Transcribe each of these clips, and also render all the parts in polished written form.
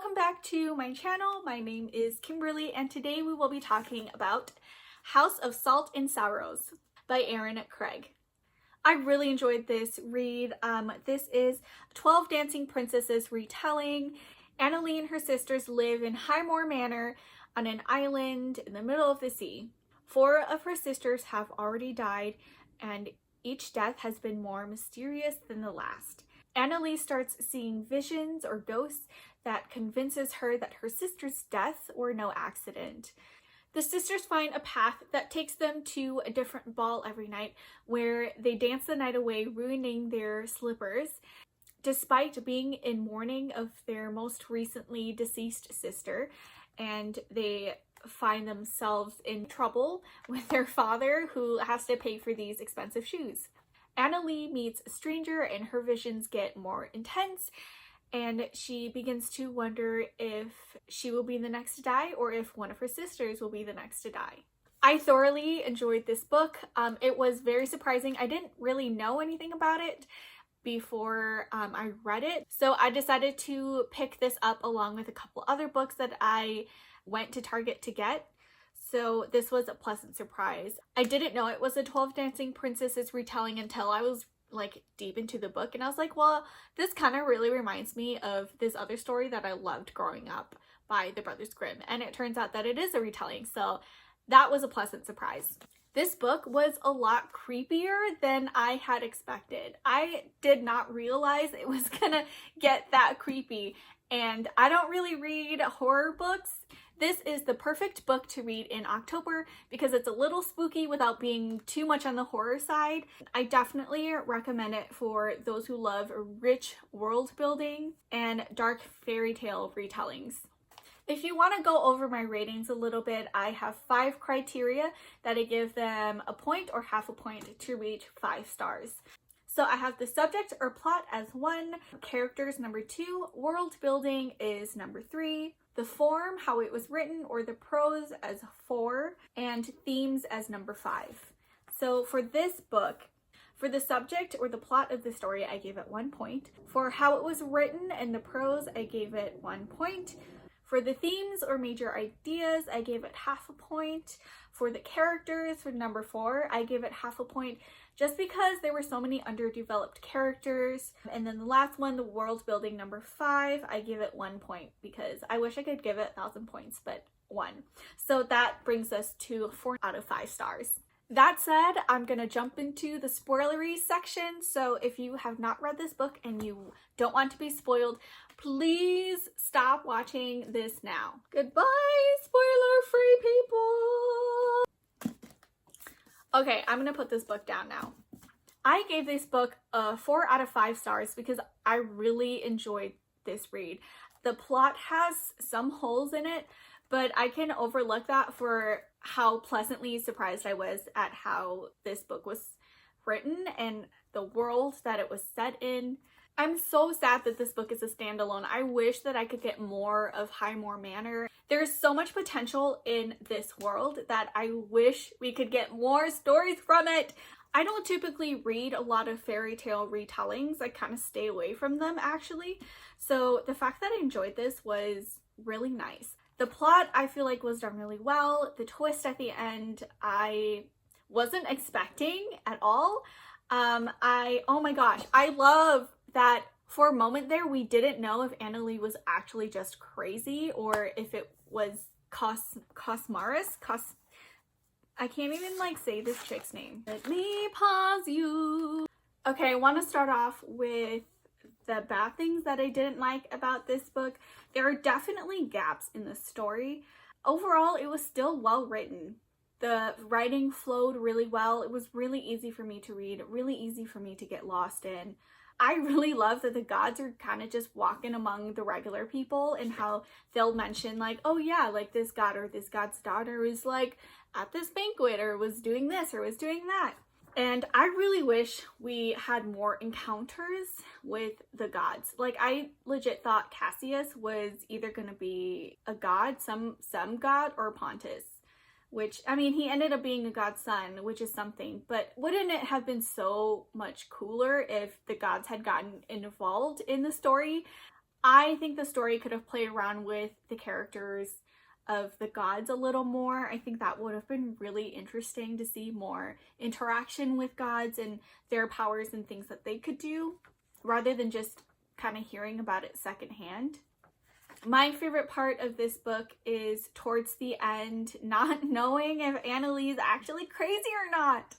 welcome back to my channel. My name is Kimberly and today we will be talking about House of Salt and Sorrows by Erin Craig. I really enjoyed this read. This is 12 Dancing Princesses retelling. Annaleigh and her sisters live in Highmoor Manor on an island in the middle of the sea. 4 of her sisters have already died and each death has been more mysterious than the last. Annaleigh starts seeing visions or ghosts that convinces her that her sister's deaths were no accident. The sisters find a path that takes them to a different ball every night where they dance the night away, ruining their slippers. Despite being in mourning of their most recently deceased sister, and they find themselves in trouble with their father who has to pay for these expensive shoes. Annaleigh meets a stranger and her visions get more intense, and she begins to wonder if she will be the next to die or if one of her sisters will be the next to die. I thoroughly enjoyed this book. It was very surprising. I didn't really know anything about it before I read it, so I decided to pick this up along with a couple other books that I went to Target to get. So this was a pleasant surprise. I didn't know it was a 12 Dancing Princesses retelling until I was like deep into the book, and I was like, well, this kind of really reminds me of this other story that I loved growing up by the Brothers Grimm, and it turns out that it is a retelling, so that was a pleasant surprise. This book was a lot creepier than I had expected. I did not realize it was gonna get that creepy, and I don't really read horror books. This is the perfect book to read in October because it's a little spooky without being too much on the horror side. I definitely recommend it for those who love rich world building and dark fairy tale retellings. If you want to go over my ratings a little bit, I have 5 criteria that I give them a point or half a point to reach 5 stars. So I have the subject or plot as 1, characters number 2, world building is number 3, the form, how it was written, or the prose as 4, and themes as number 5. So for this book, for the subject or the plot of the story, I gave it 1 point. For how it was written and the prose, I gave it 1 point. For the themes or major ideas, I gave it half a point. For the characters, for number 4, I gave it half a point just because there were so many underdeveloped characters. And then the last one, the world building, number 5, I give it 1 point because I wish I could give it 1,000 points, but 1. So that brings us to 4 out of 5 stars. That said, I'm gonna jump into the spoilery section. So if you have not read this book and you don't want to be spoiled, please stop watching this now. Goodbye, spoiler-free people! Okay, I'm gonna put this book down now. I gave this book a 4 out of 5 stars because I really enjoyed this read. The plot has some holes in it, but I can overlook that for how pleasantly surprised I was at how this book was written and the world that it was set in. I'm so sad that this book is a standalone. I wish that I could get more of Highmoor Manor. There's so much potential in this world that I wish we could get more stories from it. I don't typically read a lot of fairy tale retellings. I kind of stay away from them actually. So the fact that I enjoyed this was really nice. The plot I feel like was done really well. The twist at the end I wasn't expecting at all. Oh my gosh, I love that for a moment there we didn't know if Annaleigh was actually just crazy or if it was Cosmaris. I can't even like say this chick's name. Let me pause you. Okay, I want to start off with the bad things that I didn't like about this book. There are definitely gaps in the story. Overall, it was still well written. The writing flowed really well. It was really easy for me to read, really easy for me to get lost in. I really love that the gods are kind of just walking among the regular people and how they'll mention like, oh yeah, like this god or this god's daughter was like at this banquet or was doing this or was doing that. And I really wish we had more encounters with the gods. Like I legit thought Cassius was either going to be a god, some god, or Pontus. Which, I mean, he ended up being a god's son, which is something, but wouldn't it have been so much cooler if the gods had gotten involved in the story? I think the story could have played around with the characters of the gods a little more. I think that would have been really interesting to see more interaction with gods and their powers and things that they could do, rather than just kind of hearing about it secondhand. My favorite part of this book is towards the end, not knowing if Annaleigh is actually crazy or not.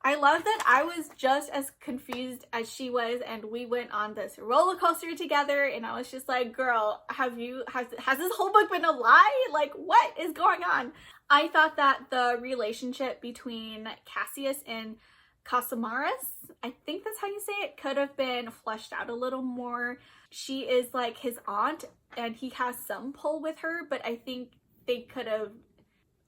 I love that I was just as confused as she was, and we went on this roller coaster together, and I was just like, girl, has this whole book been a lie? Like, what is going on? I thought that the relationship between Cassius and Casamaris, I think that's how you say it, could have been fleshed out a little more. She is like his aunt, and he has some pull with her, but I think they could have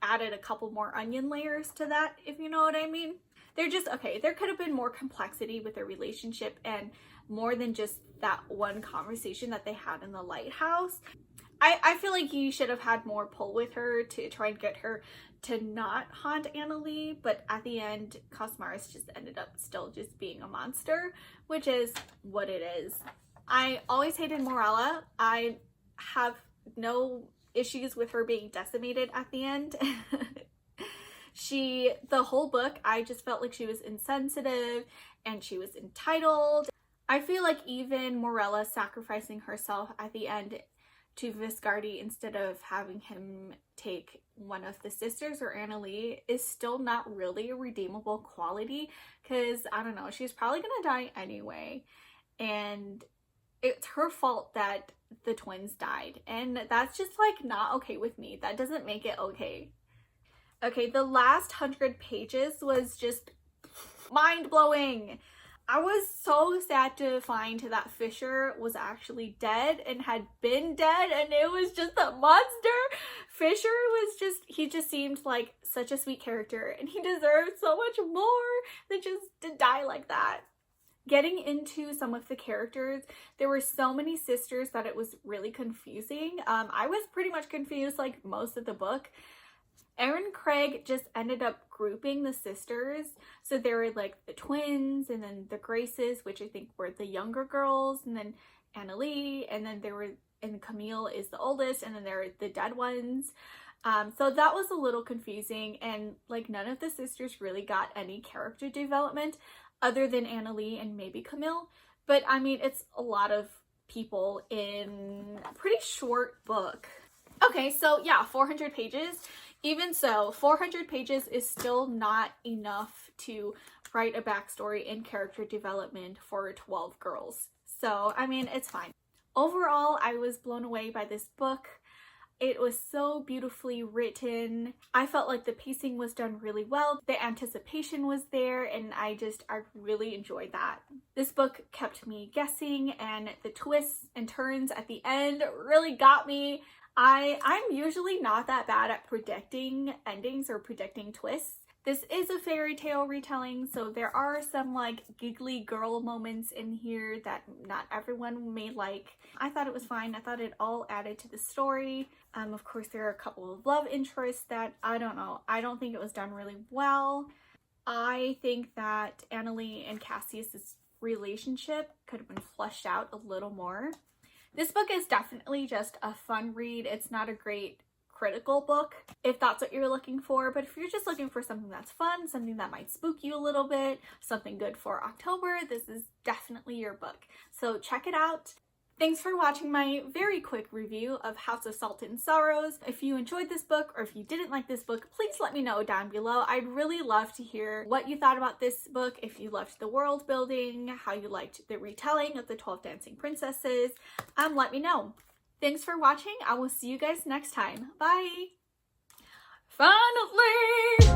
added a couple more onion layers to that, if you know what I mean. They're just, okay, there could have been more complexity with their relationship and more than just that one conversation that they had in the lighthouse. I feel like you should have had more pull with her to try and get her to not haunt Annaleigh, but at the end, Casamaris just ended up still just being a monster, which is what it is. I always hated Morella. I have no issues with her being decimated at the end. The whole book, I just felt like she was insensitive and she was entitled. I feel like even Morella sacrificing herself at the end to Viscardi instead of having him take one of the sisters or Annaleigh is still not really a redeemable quality, because I don't know, she's probably gonna die anyway, and it's her fault that the twins died, and that's just like not okay with me. That doesn't make it okay. Okay, the last 100 pages was just mind-blowing. I was so sad to find that Fisher was actually dead and had been dead, and it was just a monster. Fisher was he just seemed like such a sweet character, and he deserved so much more than just to die like that. Getting into some of the characters, there were so many sisters that it was really confusing. I was pretty much confused like most of the book. Erin Craig just ended up grouping the sisters. So there were like the twins, and then the Graces, which I think were the younger girls, and then Annaleigh, and then Camille is the oldest, and then there were the dead ones. So that was a little confusing, and like none of the sisters really got any character development other than Annaleigh and maybe Camille. But I mean, it's a lot of people in a pretty short book. Okay, so yeah, 400 pages. Even so, 400 pages is still not enough to write a backstory and character development for 12 girls. So, I mean, it's fine. Overall, I was blown away by this book. It was so beautifully written. I felt like the pacing was done really well. The anticipation was there, and I really enjoyed that. This book kept me guessing, and the twists and turns at the end really got me. I'm usually not that bad at predicting endings or predicting twists. This is a fairy tale retelling, so there are some like giggly girl moments in here that not everyone may like. I thought it was fine. I thought it all added to the story. Of course, there are a couple of love interests that I don't know. I don't think it was done really well. I think that Annaleigh and Cassius's relationship could have been fleshed out a little more. This book is definitely just a fun read. It's not a great critical book if that's what you're looking for, but if you're just looking for something that's fun, something that might spook you a little bit, something good for October, this is definitely your book. So check it out. Thanks for watching my very quick review of House of Salt and Sorrows. If you enjoyed this book or if you didn't like this book, please let me know down below. I'd really love to hear what you thought about this book, if you loved the world building, how you liked the retelling of the 12 Dancing Princesses. Let me know. Thanks for watching. I will see you guys next time. Bye! Finally!